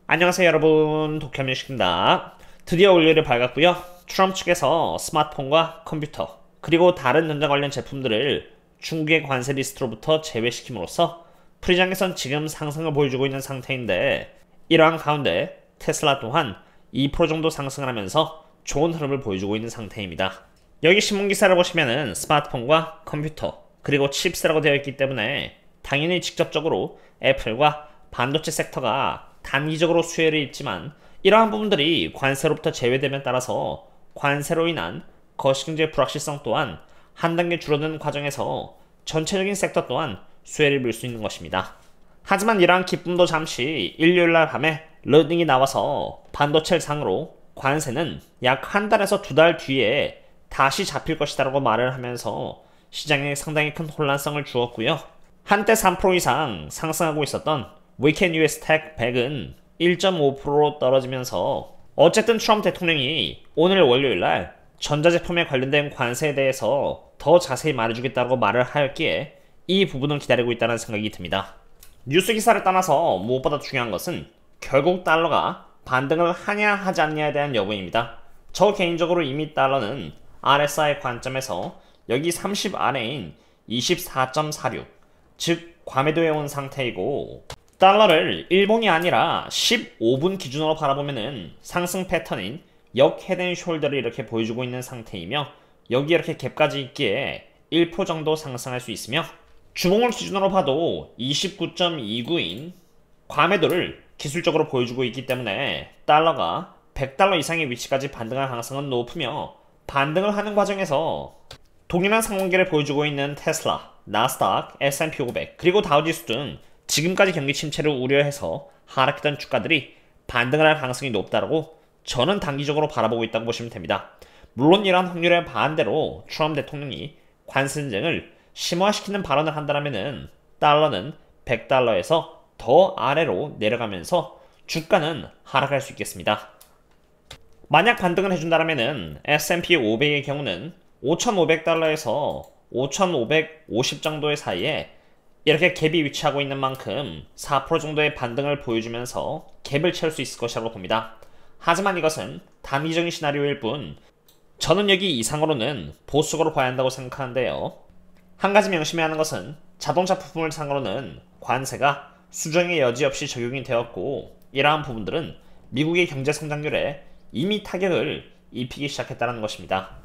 안녕하세요 여러분, 도쿄뮤직입니다. 드디어 월요일이 밝았고요. 트럼프 측에서 스마트폰과 컴퓨터 그리고 다른 전자 관련 제품들을 중국의 관세 리스트로부터 제외시킴으로써 프리장에선 지금 상승을 보여주고 있는 상태인데, 이러한 가운데 테슬라 또한 2% 정도 상승을 하면서 좋은 흐름을 보여주고 있는 상태입니다. 여기 신문기사를 보시면은 스마트폰과 컴퓨터 그리고 칩스라고 되어 있기 때문에 당연히 직접적으로 애플과 반도체 섹터가 단기적으로 수혜를 입지만, 이러한 부분들이 관세로부터 제외됨에 따라서 관세로 인한 거시경제 불확실성 또한 한 단계 줄어드는 과정에서 전체적인 섹터 또한 수혜를 볼 수 있는 것입니다. 하지만 이러한 기쁨도 잠시 일요일날 밤에 러닝이 나와서 반도체 상으로 관세는 약 한 달에서 두 달 뒤에 다시 잡힐 것이다라고 말을 하면서 시장에 상당히 큰 혼란성을 주었고요. 한때 3% 이상 상승하고 있었던 위켄 US 텍 100은 1.5%로 떨어지면서, 어쨌든 트럼프 대통령이 오늘 월요일날 전자제품에 관련된 관세에 대해서 더 자세히 말해주겠다고 말을 하였기에 이 부분을 기다리고 있다는 생각이 듭니다. 뉴스 기사를 떠나서 무엇보다 중요한 것은 결국 달러가 반등을 하냐 하지 않냐에 대한 여부입니다. 저 개인적으로 이미 달러는 RSI 관점에서 여기 30 아래인 24.46, 즉 과매도해 온 상태이고, 달러를 일봉이 아니라 15분 기준으로 바라보면은 상승 패턴인 역 헤드앤숄더를 이렇게 보여주고 있는 상태이며, 여기 이렇게 갭까지 있기에 1% 정도 상승할 수 있으며, 주봉을 기준으로 봐도 29.29인 과매도를 기술적으로 보여주고 있기 때문에 달러가 100달러 이상의 위치까지 반등할 가능성은 높으며, 반등을 하는 과정에서 동일한 상승기를 보여주고 있는 테슬라, 나스닥, S&P 500 그리고 다우지수 등 지금까지 경기 침체를 우려해서 하락했던 주가들이 반등을 할 가능성이 높다고 저는 단기적으로 바라보고 있다고 보시면 됩니다. 물론 이러한 확률에 반대로 트럼프 대통령이 관세 전쟁을 심화시키는 발언을 한다면은 달러는 100달러에서 더 아래로 내려가면서 주가는 하락할 수 있겠습니다. 만약 반등을 해준다면은 S&P 500의 경우는 5,500달러에서 5,550 정도의 사이에 이렇게 갭이 위치하고 있는 만큼 4% 정도의 반등을 보여주면서 갭을 채울 수 있을 것이라고 봅니다. 하지만 이것은 단기적인 시나리오일 뿐, 저는 여기 이상으로는 보수적으로 봐야 한다고 생각하는데요. 한 가지 명심해야 하는 것은 자동차 부품을 상으로는 관세가 수정의 여지 없이 적용이 되었고, 이러한 부분들은 미국의 경제 성장률에 이미 타격을 입히기 시작했다는 것입니다.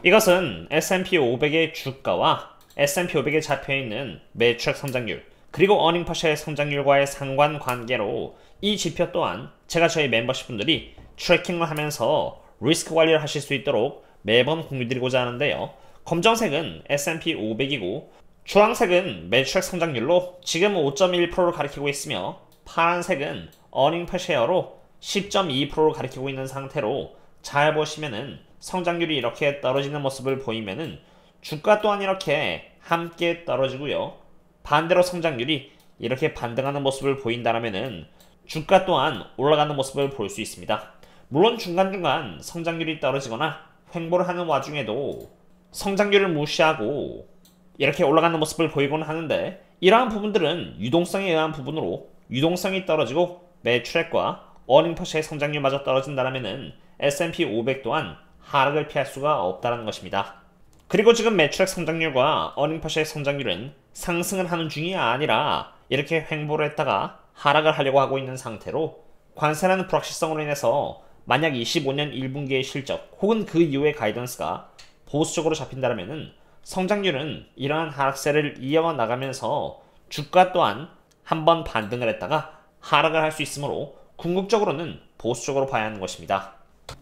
이것은 S&P 500의 주가와 S&P 500에 잡혀있는 매출액 성장률 그리고 어닝퍼시의 성장률과의 상관관계로, 이 지표 또한 제가 저희 멤버십 분들이 트래킹을 하면서 리스크 관리를 하실 수 있도록 매번 공유드리고자 하는데요. 검정색은 S&P 500이고 주황색은 매출액 성장률로 지금 5.1%를 가리키고 있으며, 파란색은 어닝퍼시어로 10.2%를 가리키고 있는 상태로, 잘 보시면은 성장률이 이렇게 떨어지는 모습을 보이면은 주가 또한 이렇게 함께 떨어지고요. 반대로 성장률이 이렇게 반등하는 모습을 보인다면은 주가 또한 올라가는 모습을 볼 수 있습니다. 물론 중간중간 성장률이 떨어지거나 횡보를 하는 와중에도 성장률을 무시하고 이렇게 올라가는 모습을 보이곤 하는데, 이러한 부분들은 유동성에 의한 부분으로 유동성이 떨어지고 매출액과 어닝퍼시의 성장률마저 떨어진다면은 S&P 500 또한 하락을 피할 수가 없다는 것입니다. 그리고 지금 매출액 성장률과 어닝퍼시의 성장률은 상승을 하는 중이 아니라 이렇게 횡보를 했다가 하락을 하려고 하고 있는 상태로, 관세라는 불확실성으로 인해서 만약 25년 1분기의 실적 혹은 그 이후의 가이던스가 보수적으로 잡힌다면 성장률은 이러한 하락세를 이어가 나가면서 주가 또한 한번 반등을 했다가 하락을 할 수 있으므로 궁극적으로는 보수적으로 봐야 하는 것입니다.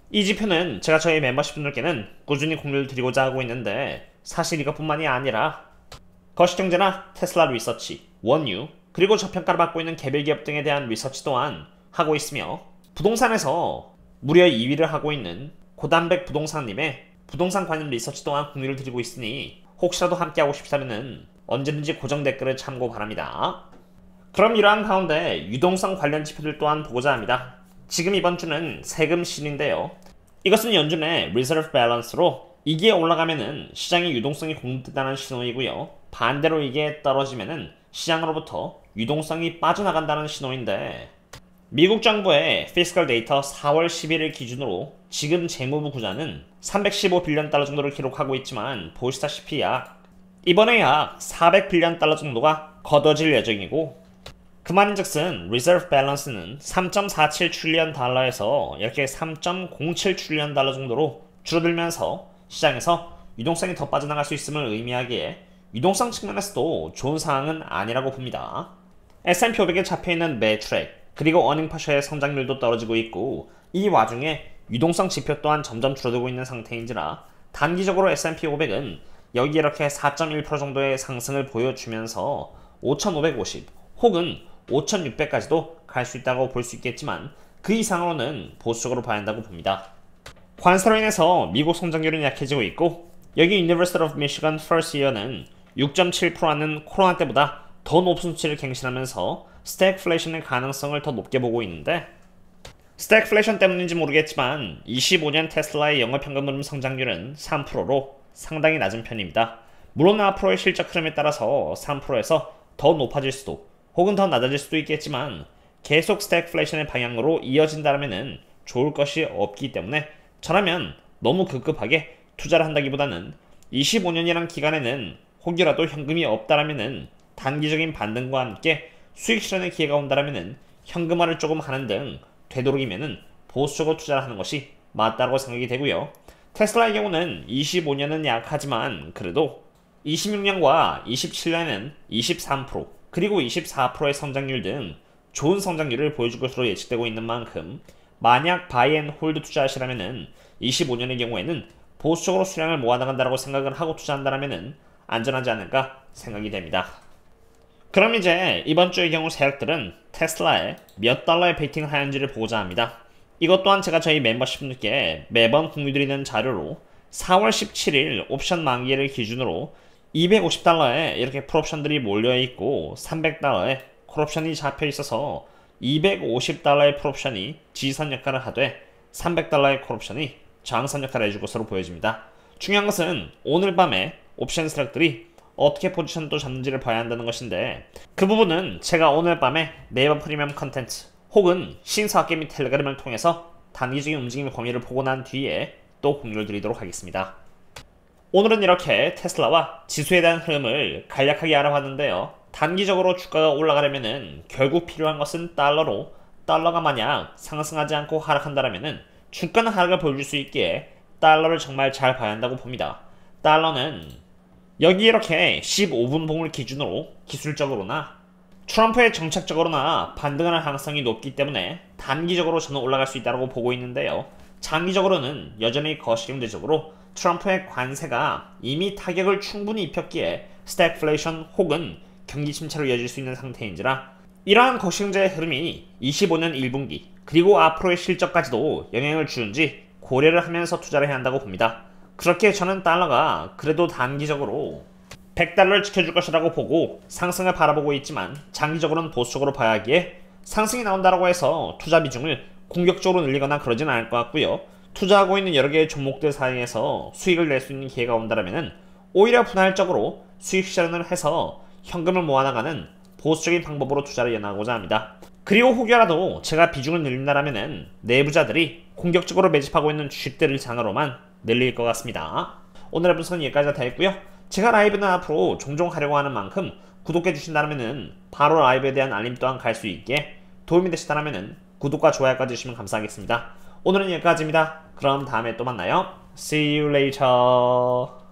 이 지표는 제가 저희 멤버십 분들께는 꾸준히 공유를 드리고자 하고 있는데, 사실 이것뿐만이 아니라 거시경제나 테슬라 리서치, 원유, 그리고 저평가를 받고 있는 개별 기업 등에 대한 리서치 또한 하고 있으며, 부동산에서 무려 2위를 하고 있는 고단백 부동산님의 부동산 관련 리서치 또한 공유를 드리고 있으니 혹시라도 함께하고 싶다면 언제든지 고정 댓글을 참고 바랍니다. 그럼 이러한 가운데 유동성 관련 지표들 또한 보고자 합니다. 지금 이번 주는 세금 실인데요. 이것은 연준의 리저브 밸런스로 이게 올라가면은 시장의 유동성이 공급된다는 신호이고요. 반대로 이게 떨어지면은 시장으로부터 유동성이 빠져나간다는 신호인데, 미국 정부의 피스컬 데이터 4월 11일 기준으로 지금 재무부 구자는 315빌리언 달러 정도를 기록하고 있지만 보시다시피 이번에 약 400빌리언 달러 정도가 걷어질 예정이고, 그 말인즉슨 리저브 밸런스는 3.47 트릴리언 달러에서 이렇게 3.07 트릴리언 달러 정도로 줄어들면서 시장에서 유동성이 더 빠져나갈 수 있음을 의미하기에 유동성 측면에서도 좋은 상황은 아니라고 봅니다. S&P 500에 잡혀있는 매트랙 그리고 어닝 퍼셔의 성장률도 떨어지고 있고, 이 와중에 유동성 지표 또한 점점 줄어들고 있는 상태인지라 단기적으로 S&P 500은 여기 이렇게 4.1% 정도의 상승을 보여주면서 5,550 혹은 5,600까지도 갈 수 있다고 볼 수 있겠지만, 그 이상으로는 보수적으로 봐야 한다고 봅니다. 관세로 인해서 미국 성장률은 약해지고 있고, 여기 University of Michigan First Year는 6.7%라는 코로나 때보다 더 높은 수치를 갱신하면서 스태그플레이션의 가능성을 더 높게 보고 있는데, 스태그플레이션 때문인지 모르겠지만 25년 테슬라의 영업현금 흐름 성장률은 3%로 상당히 낮은 편입니다. 물론 앞으로의 실적 흐름에 따라서 3%에서 더 높아질 수도 혹은 더 낮아질 수도 있겠지만, 계속 스태그플레이션의 방향으로 이어진다면 좋을 것이 없기 때문에 저라면 너무 급급하게 투자를 한다기보다는 25년이란 기간에는 혹여라도 현금이 없다라면 단기적인 반등과 함께 수익 실현의 기회가 온다라면 현금화를 조금 하는 등 되도록이면 보수적으로 투자를 하는 것이 맞다고 생각이 되고요. 테슬라의 경우는 25년은 약하지만 그래도 26년과 27년에는 23% 그리고 24%의 성장률 등 좋은 성장률을 보여줄 것으로 예측되고 있는 만큼, 만약 바이앤홀드 투자하시라면 25년의 경우에는 보수적으로 수량을 모아나간다고 생각을 하고 투자한다면 안전하지 않을까 생각이 됩니다. 그럼 이제 이번 주의 경우 세력들은 테슬라에 몇 달러의 베이팅을 하는지를 보고자 합니다. 이것 또한 제가 저희 멤버십분들께 매번 공유드리는 자료로 4월 17일 옵션 만기를 기준으로 250달러에 이렇게 풀옵션들이 몰려있고 300달러에 콜옵션이 잡혀있어서 250달러의 풀옵션이 지선 역할을 하되 300달러의 콜옵션이 저항선 역할을 해줄 것으로 보여집니다. 중요한 것은 오늘 밤에 옵션 세력들이 어떻게 포지션도 잡는지를 봐야 한다는 것인데, 그 부분은 제가 오늘 밤에 네이버 프리미엄 컨텐츠 혹은 신사학계 및 텔레그램을 통해서 단기적인 움직임의 범위를 보고 난 뒤에 또 공유를 드리도록 하겠습니다. 오늘은 이렇게 테슬라와 지수에 대한 흐름을 간략하게 알아봤는데요. 단기적으로 주가가 올라가려면 결국 필요한 것은 달러로, 달러가 만약 상승하지 않고 하락한다면 주가는 하락을 보여줄 수 있기에 달러를 정말 잘 봐야 한다고 봅니다. 달러는 여기 이렇게 15분 봉을 기준으로 기술적으로나 트럼프의 정책적으로나 반등할 가능성이 높기 때문에 단기적으로 저는 올라갈 수 있다고 보고 있는데요. 장기적으로는 여전히 거시경제적으로 트럼프의 관세가 이미 타격을 충분히 입혔기에 스태그플레이션 혹은 경기 침체로 이어질 수 있는 상태인지라, 이러한 거시경제의 흐름이 25년 1분기 그리고 앞으로의 실적까지도 영향을 주는지 고려를 하면서 투자를 해야 한다고 봅니다. 그렇게 저는 달러가 그래도 단기적으로 100달러를 지켜줄 것이라고 보고 상승을 바라보고 있지만, 장기적으로는 보수적으로 봐야 하기에 상승이 나온다고 해서 투자 비중을 공격적으로 늘리거나 그러진 않을 것 같고요. 투자하고 있는 여러 개의 종목들 사이에서 수익을 낼 수 있는 기회가 온다면 오히려 분할적으로 수익 실현을 해서 현금을 모아나가는 보수적인 방법으로 투자를 이어나가고자 합니다. 그리고 혹여라도 제가 비중을 늘린다면 내부자들이 공격적으로 매집하고 있는 주식들을 장으로만 늘릴 것 같습니다. 오늘의 분석은 여기까지가 되겠고요. 제가 라이브는 앞으로 종종 하려고 하는 만큼 구독해 주신다면 바로 라이브에 대한 알림 또한 갈 수 있게 도움이 되시다면 구독과 좋아요까지 주시면 감사하겠습니다. 오늘은 여기까지입니다. 그럼 다음에 또 만나요. See you later.